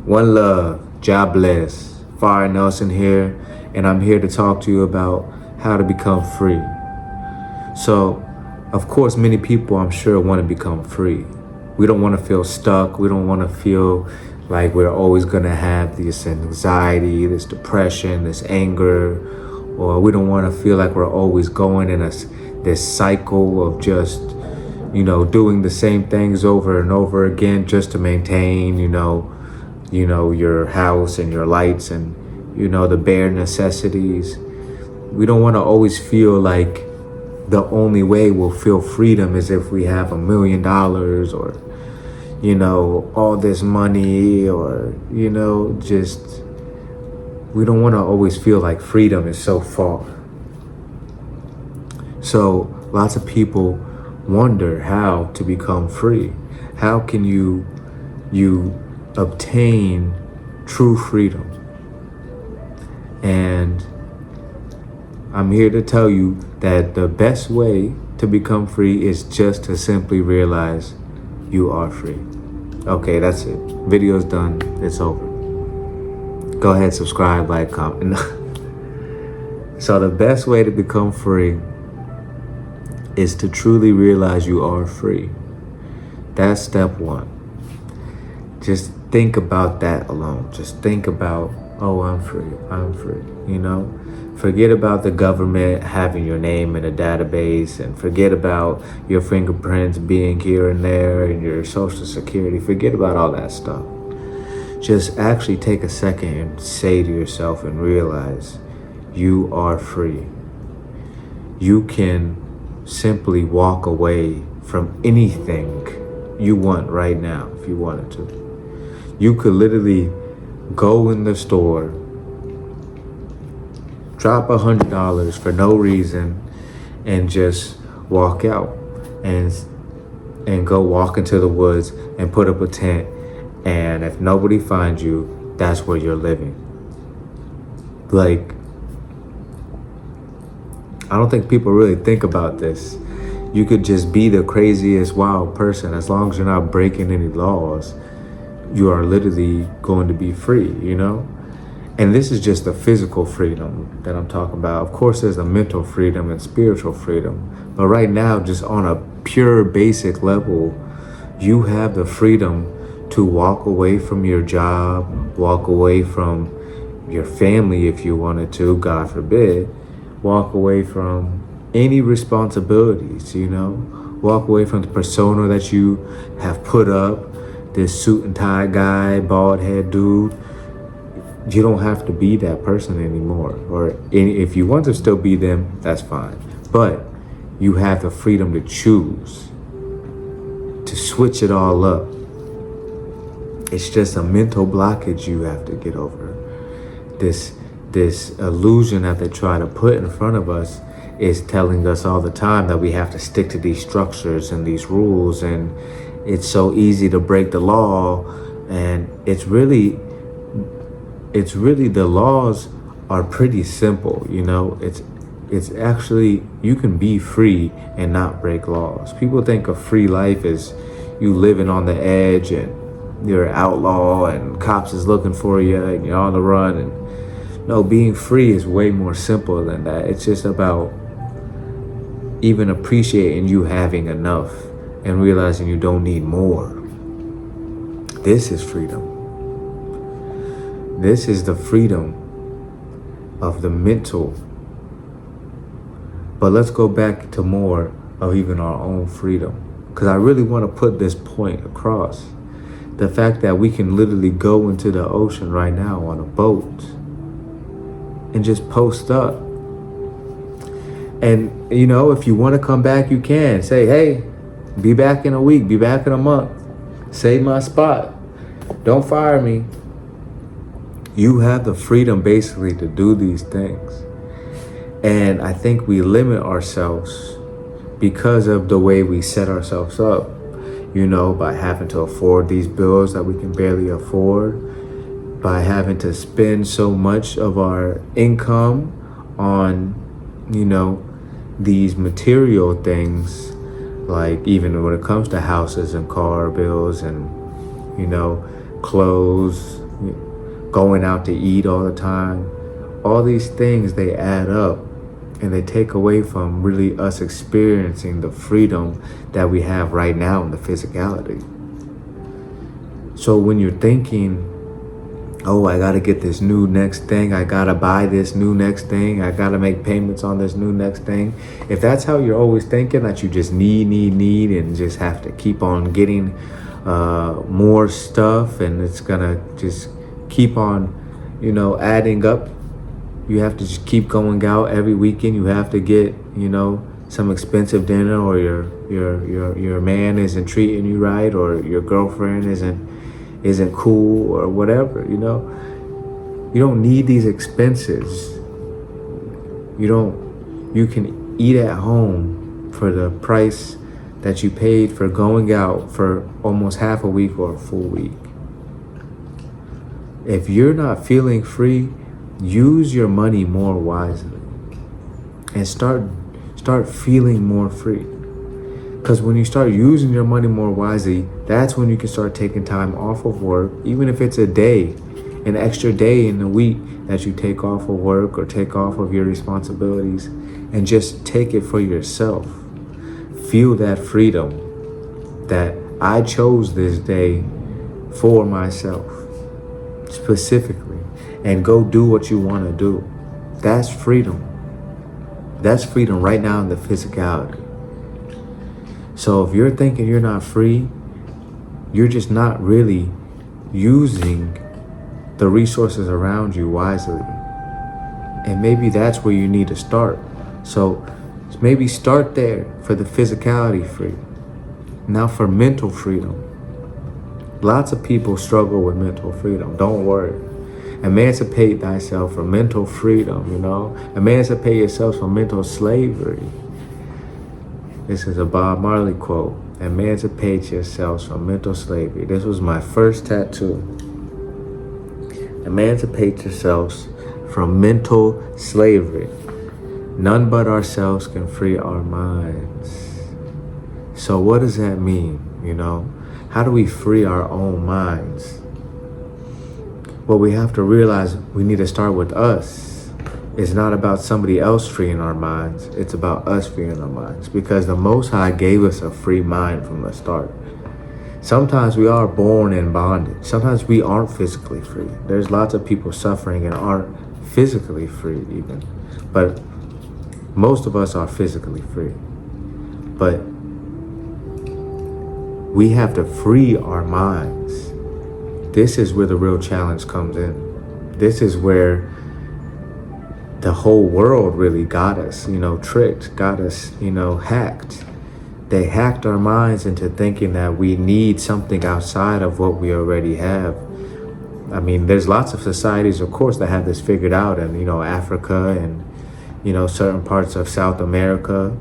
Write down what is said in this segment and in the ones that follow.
One love, God bless. Fire Nelson here, and I'm here to talk to you about how to become free. So, of course, many people I'm sure want to become free. We don't want to feel stuck. We don't want to feel like we're always going to have this anxiety, this depression, this anger, or we don't want to feel like we're always going in this cycle of just, doing the same things over and over again just to maintain, your house and your lights and, the bare necessities. We don't want to always feel like the only way we'll feel freedom is if we have $1 million or, all this money or, just, we don't want to always feel like freedom is so far. So lots of people wonder how to become free. How can you obtain true freedom? And I'm here to tell you that the best way to become free is just to simply realize you are free. Okay, that's it. Video's done. It's over. Go ahead, subscribe, like, comment. So the best way to become free is to truly realize you are free. That's step one. Just think about that alone. Just think about, oh, I'm free. Forget about the government having your name in a database, and forget about your fingerprints being here and there and your social security. Forget about all that stuff. Just actually take a second and say to yourself and realize you are free. You can simply walk away from anything you want right now if you wanted to. You could literally go in the store, drop $100 for no reason, and just walk out and go walk into the woods and put up a tent. And if nobody finds you, that's where you're living. Like, I don't think people really think about this. You could just be the craziest wild person. As long as you're not breaking any laws, you are literally going to be free, And this is just the physical freedom that I'm talking about. Of course, there's a mental freedom and spiritual freedom. But right now, just on a pure basic level, you have the freedom to walk away from your job, walk away from your family if you wanted to, God forbid, walk away from any responsibilities, walk away from the persona that you have put up, this suit and tie guy, bald head dude. You don't have to be that person anymore. Or if you want to still be them, that's fine. But you have the freedom to choose, to switch it all up. It's just a mental blockage you have to get over. This illusion that they try to put in front of us is telling us all the time that we have to stick to these structures and these rules, and it's so easy to break the law. And it's really the laws are pretty simple, it's actually, you can be free and not break laws. People think a free life is you living on the edge and you're an outlaw and cops is looking for you and you're on the run. And no, being free is way more simple than that. It's just about even appreciating you having enough and realizing you don't need more. This is freedom. This is the freedom of the mental. But let's go back to more of even our own freedom, because I really want to put this point across. The fact that we can literally go into the ocean right now on a boat and just post up. And, if you want to come back, you can. Say, hey, be back in a week, be back in a month. Save my spot. Don't fire me. You have the freedom basically to do these things. And I think we limit ourselves because of the way we set ourselves up, by having to afford these bills that we can barely afford, by having to spend so much of our income on, these material things, like even when it comes to houses and car bills and, clothes, going out to eat all the time. All these things, they add up and they take away from really us experiencing the freedom that we have right now in the physicality. So when you're thinking, oh, I gotta get this new next thing, I gotta buy this new next thing, I gotta make payments on this new next thing. If that's how you're always thinking, that you just need, and just have to keep on getting more stuff, and it's gonna just keep on, adding up. You have to just keep going out every weekend. You have to get, some expensive dinner, or your man isn't treating you right, or your girlfriend isn't cool, or whatever, You don't need these expenses. You can eat at home for the price that you paid for going out for almost half a week or a full week. If you're not feeling free, use your money more wisely and start feeling more free. Because when you start using your money more wisely, that's when you can start taking time off of work, even if it's a day, an extra day in the week that you take off of work or take off of your responsibilities, and just take it for yourself. Feel that freedom that I chose this day for myself, specifically, and go do what you want to do. That's freedom. That's freedom right now in the physicality. So if you're thinking you're not free, you're just not really using the resources around you wisely. And maybe that's where you need to start. So maybe start there for the physicality free. Now for mental freedom. Lots of people struggle with mental freedom. Don't worry. Emancipate thyself from mental freedom, Emancipate yourself from mental slavery. This is a Bob Marley quote. Emancipate yourselves from mental slavery. This was my first tattoo. Emancipate yourselves from mental slavery. None but ourselves can free our minds. So what does that mean, How do we free our own minds? Well, we have to realize we need to start with us. It's not about somebody else freeing our minds. It's about us freeing our minds, because the Most High gave us a free mind from the start. Sometimes we are born in bondage. Sometimes we aren't physically free. There's lots of people suffering and aren't physically free even. But most of us are physically free. But we have to free our minds. This is where the real challenge comes in. This is where the whole world really got us, tricked, got us, hacked. They hacked our minds into thinking that we need something outside of what we already have. I mean, there's lots of societies, of course, that have this figured out, and, Africa and, certain parts of South America,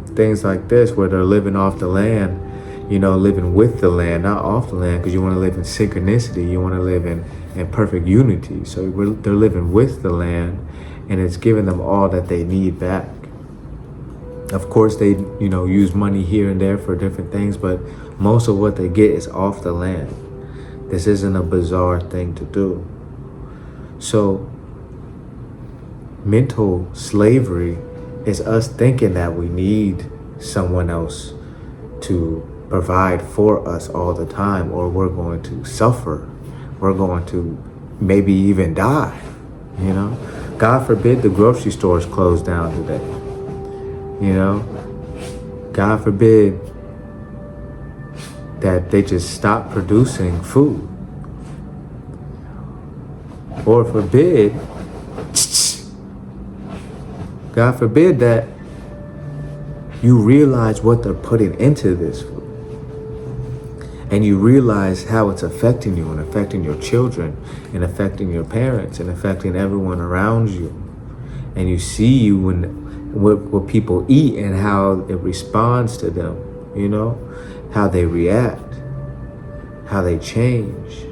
things like this, where they're living off the land, living with the land, not off the land, because you want to live in synchronicity. You want to live in perfect unity. So they're living with the land, and it's giving them all that they need back. Of course, they, use money here and there for different things, but most of what they get is off the land. This isn't a bizarre thing to do. So mental slavery is us thinking that we need someone else to provide for us all the time, or we're going to suffer. We're going to maybe even die, God forbid the grocery stores close down today. God forbid that they just stop producing food. Or forbid, God forbid that you realize what they're putting into this food. And you realize how it's affecting you, and affecting your children, and affecting your parents, and affecting everyone around you. And you see what people eat and how it responds to them, how they react, how they change.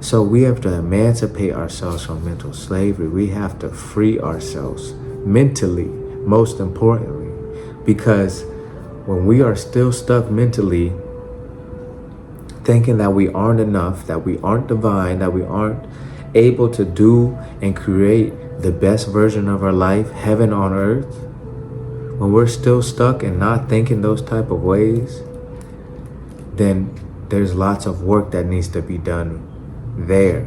So we have to emancipate ourselves from mental slavery. We have to free ourselves mentally, most importantly, because when we are still stuck mentally, thinking that we aren't enough, that we aren't divine, that we aren't able to do and create the best version of our life, heaven on earth, when we're still stuck and not thinking those type of ways, then there's lots of work that needs to be done there.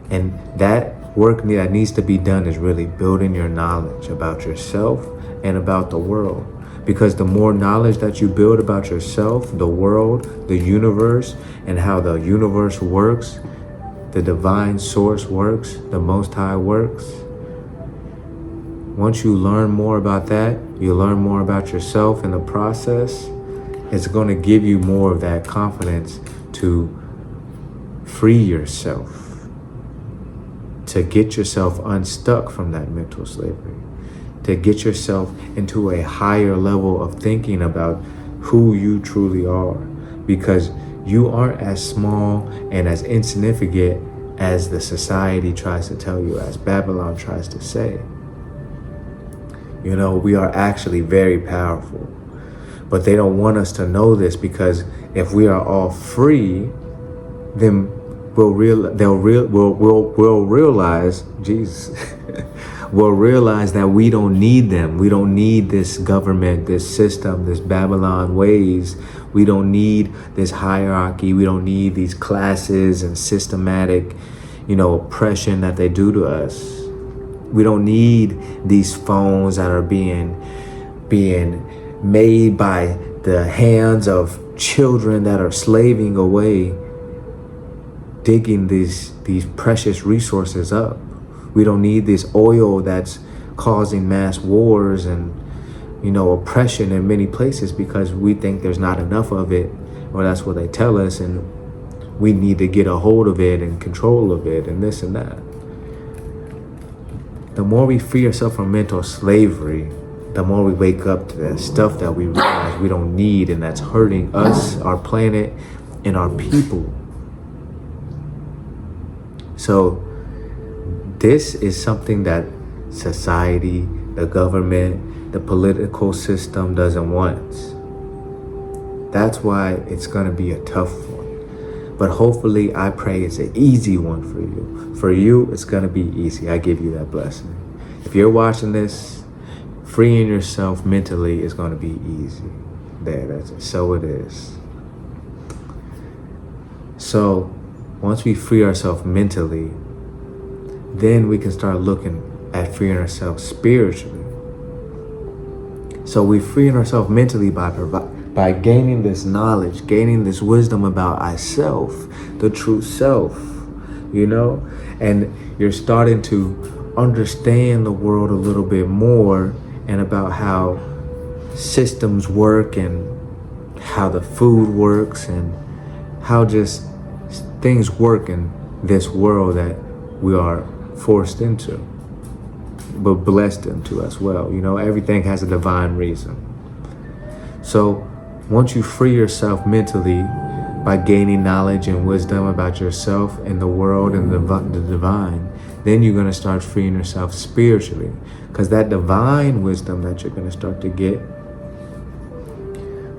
And that work that needs to be done is really building your knowledge about yourself and about the world. Because the more knowledge that you build about yourself, the world, the universe, and how the universe works, the divine source works, the Most High works, once you learn more about that, you learn more about yourself in the process, it's going to give you more of that confidence to free yourself, to get yourself unstuck from that mental slavery, to get yourself into a higher level of thinking about who you truly are, because you aren't as small and as insignificant as the society tries to tell you, as Babylon tries to say. You know, we are actually very powerful, but they don't want us to know this, because if we are all free, then we'll realize, Jesus, we'll realize that we don't need them. We don't need this government, this system, this Babylon ways. We don't need this hierarchy. We don't need these classes and systematic, oppression that they do to us. We don't need these phones that are being made by the hands of children that are slaving away, digging these precious resources up. We don't need this oil that's causing mass wars and, oppression in many places, because we think there's not enough of it, or that's what they tell us, and we need to get a hold of it and control of it and this and that. The more we free ourselves from mental slavery, the more we wake up to that stuff that we realize we don't need, and that's hurting us, our planet, and our people. So this is something that society, the government, the political system doesn't want. That's why it's going to be a tough one. But hopefully, I pray it's an easy one for you. For you, it's going to be easy. I give you that blessing. If you're watching this, freeing yourself mentally is going to be easy. That's it. So it is. So once we free ourselves mentally, then we can start looking at freeing ourselves spiritually. So we're freeing ourselves mentally by gaining this knowledge, gaining this wisdom about ourself, the true self, and you're starting to understand the world a little bit more, and about how systems work and how the food works and how just things work in this world that we are forced into, but blessed into as well. Everything has a divine reason. So once you free yourself mentally by gaining knowledge and wisdom about yourself and the world and the divine, then you're going to start freeing yourself spiritually, because that divine wisdom that you're going to start to get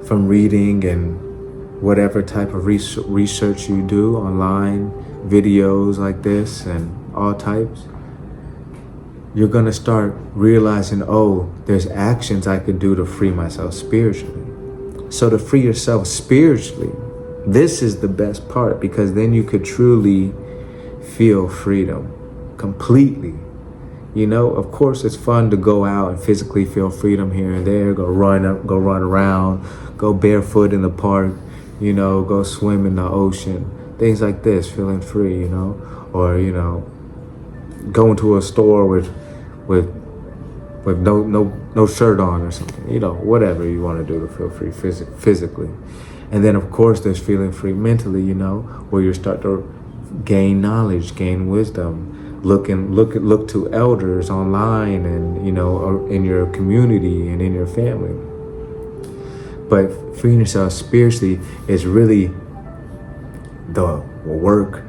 from reading and whatever type of research you do online, videos like this and all types, you're going to start realizing, there's actions I could do to free myself spiritually. So to free yourself spiritually, this is the best part, because then you could truly feel freedom completely. Of course, it's fun to go out and physically feel freedom here and there, go run around, go barefoot in the park, go swim in the ocean, things like this, feeling free, or, going to a store with no shirt on or something, whatever you want to do to feel free physically. And then of course there's feeling free mentally, where you start to gain knowledge, gain wisdom, look to elders online and, or in your community and in your family. But freeing yourself spiritually is really the work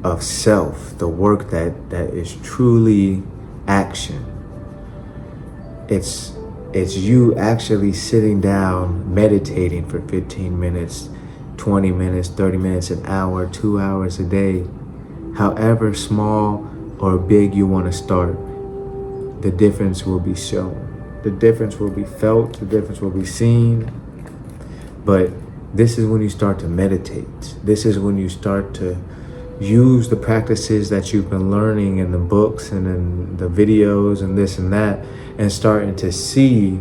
of self, the work that is truly action. It's It's you actually sitting down, meditating for 15 minutes, 20 minutes, 30 minutes, an hour, 2 hours a day. However small or big you want to start, the difference will be shown. The difference will be felt, the difference will be seen. But this is when you start to meditate. This is when you start to use the practices that you've been learning in the books and in the videos and this and that, and starting to see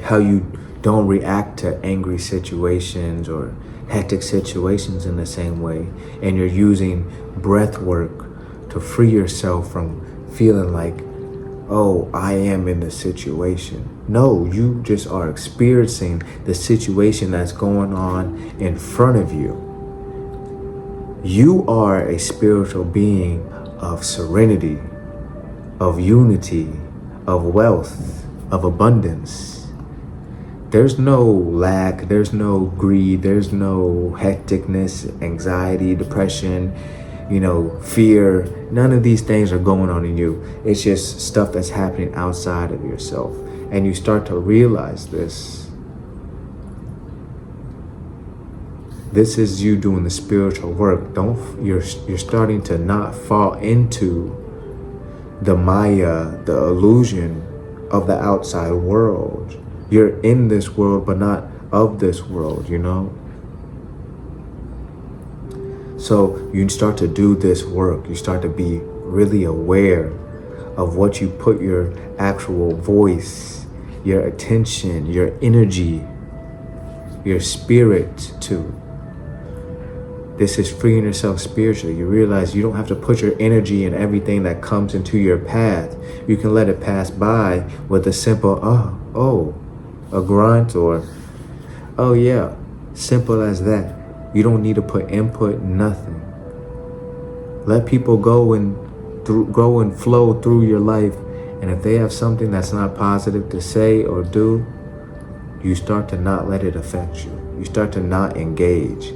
how you don't react to angry situations or hectic situations in the same way. And you're using breath work to free yourself from feeling like, oh, I am in the situation. No, you just are experiencing the situation that's going on in front of you. You are a spiritual being of serenity, of unity, of wealth, of abundance. There's no lack, there's no greed, there's no hecticness, anxiety, depression, fear. None of these things are going on in you. It's just stuff that's happening outside of yourself. And you start to realize this. This is you doing the spiritual work. You're starting to not fall into the Maya, the illusion of the outside world. You're in this world, but not of this world, So you start to do this work. You start to be really aware of what you put your actual voice, your attention, your energy, your spirit to. This is freeing yourself spiritually. You realize you don't have to put your energy in everything that comes into your path. You can let it pass by with a simple, a grunt, or, oh yeah, simple as that. You don't need to put input, nothing. Let people go and flow through your life. And if they have something that's not positive to say or do, you start to not let it affect you. You start to not engage.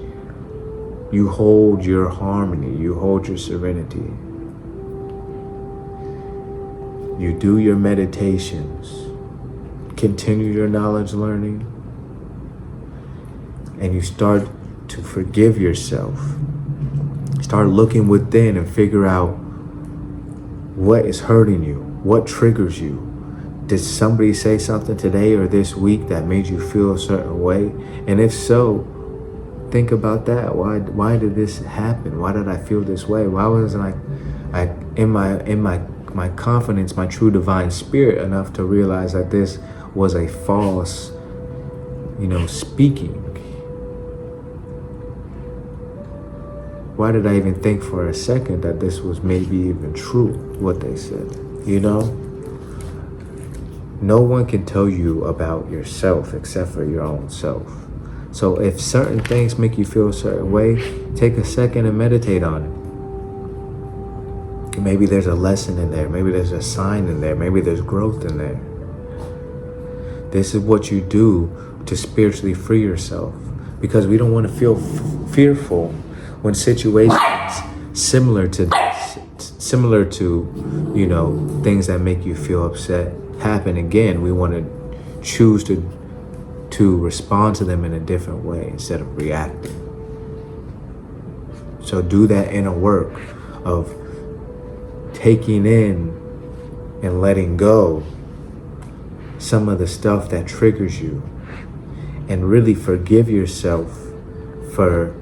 You hold your harmony. You hold your serenity. You do your meditations. Continue your knowledge learning. And you start to forgive yourself. Start looking within and figure out what is hurting you, what triggers you. Did somebody say something today or this week that made you feel a certain way? And if so, think about that. Why did this happen? Why did I feel this way? Why wasn't I in my confidence, my true divine spirit enough to realize that this was a false, speaking? Why did I even think for a second that this was maybe even true, what they said? No one can tell you about yourself except for your own self. So if certain things make you feel a certain way, take a second and meditate on it. Maybe there's a lesson in there. Maybe there's a sign in there. Maybe there's growth in there. This is what you do to spiritually free yourself, because we don't want to feel fearful when situations similar to things that make you feel upset happen again. We want to choose to respond to them in a different way instead of reacting. So do that inner work of taking in and letting go some of the stuff that triggers you, and really forgive yourself for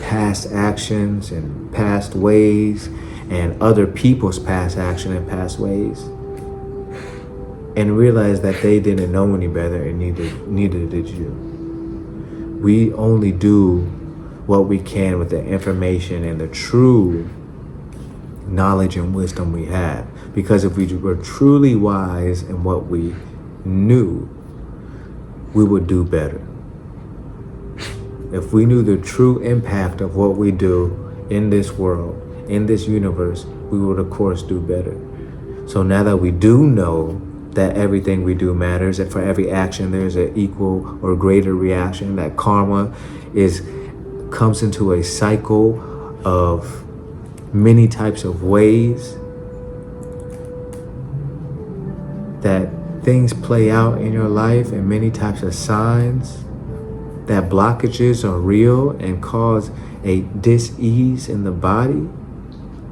past actions and past ways and other people's past action and past ways, and realize that they didn't know any better, and neither did you. We only do what we can with the information and the true knowledge and wisdom we have, because if we were truly wise in what we knew, we would do better. If we knew the true impact of what we do in this world, in this universe, we would of course do better. So now that we do know that everything we do matters, that for every action there's an equal or greater reaction, that karma comes into a cycle of many types of ways, that things play out in your life and many types of signs that blockages are real and cause a dis-ease in the body,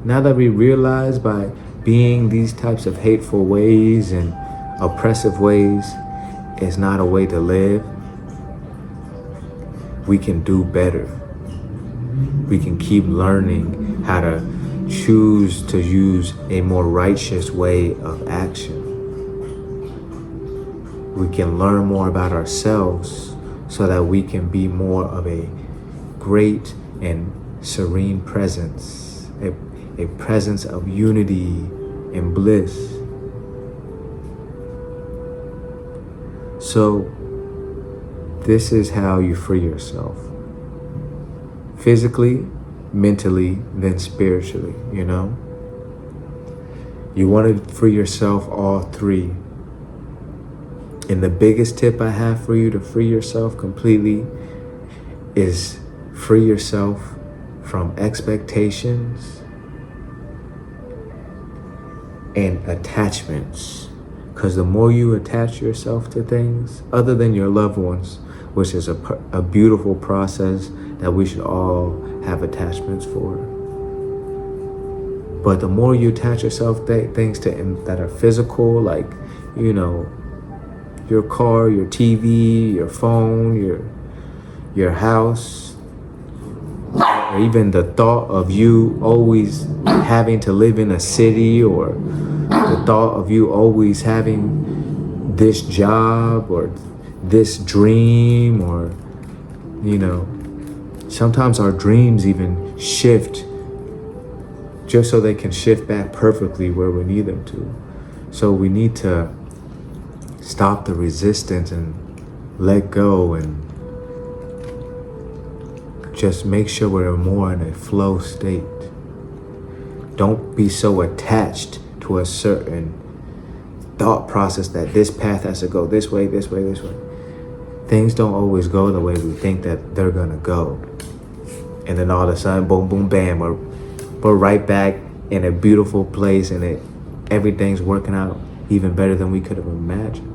now that we realize by being these types of hateful ways and oppressive ways is not a way to live, we can do better. We can keep learning how to choose to use a more righteous way of action. We can learn more about ourselves so that we can be more of a great and serene presence, a presence of unity and bliss. So this is how you free yourself. Physically, mentally, then spiritually, you know? You want to free yourself all three. And the biggest tip I have for you to free yourself completely is free yourself from expectations and attachments. Because the more you attach yourself to things other than your loved ones, which is a beautiful process that we should all have attachments for. But the more you attach yourself to things that are physical, like, you know, your car, your TV, your phone, your house, or even the thought of you always having to live in a city, or the thought of you always having this job or this dream, or, you know, sometimes our dreams even shift just so they can shift back perfectly where we need them to. So we need to stop the resistance and let go and just make sure we're more in a flow state. Don't be so attached to a certain thought process that this path has to go this way, this way, this way. Things don't always go the way we think that they're gonna go. And then all of a sudden, boom, boom, bam, we're right back in a beautiful place, and everything's working out even better than we could have imagined.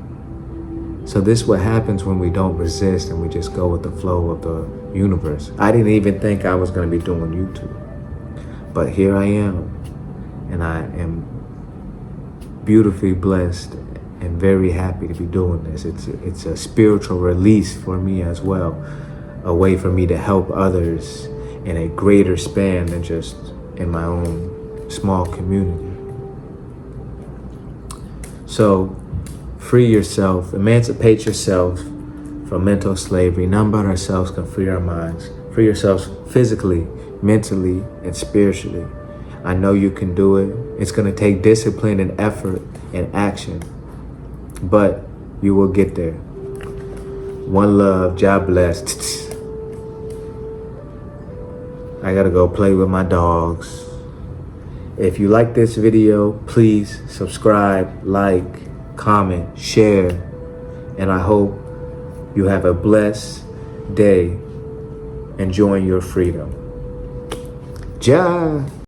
So this is what happens when we don't resist and we just go with the flow of the universe. I didn't even think I was going to be doing YouTube, but here I am, and I am beautifully blessed and very happy to be doing this. It's a spiritual release for me as well, a way for me to help others in a greater span than just in my own small community. So free yourself, emancipate yourself from mental slavery. None but ourselves can free our minds. Free yourselves physically, mentally, and spiritually. I know you can do it. It's going to take discipline and effort and action, but you will get there. One love, God bless. I gotta go play with my dogs. If you like this video, please subscribe, like, comment, share, and I hope you have a blessed day enjoying your freedom. Ja.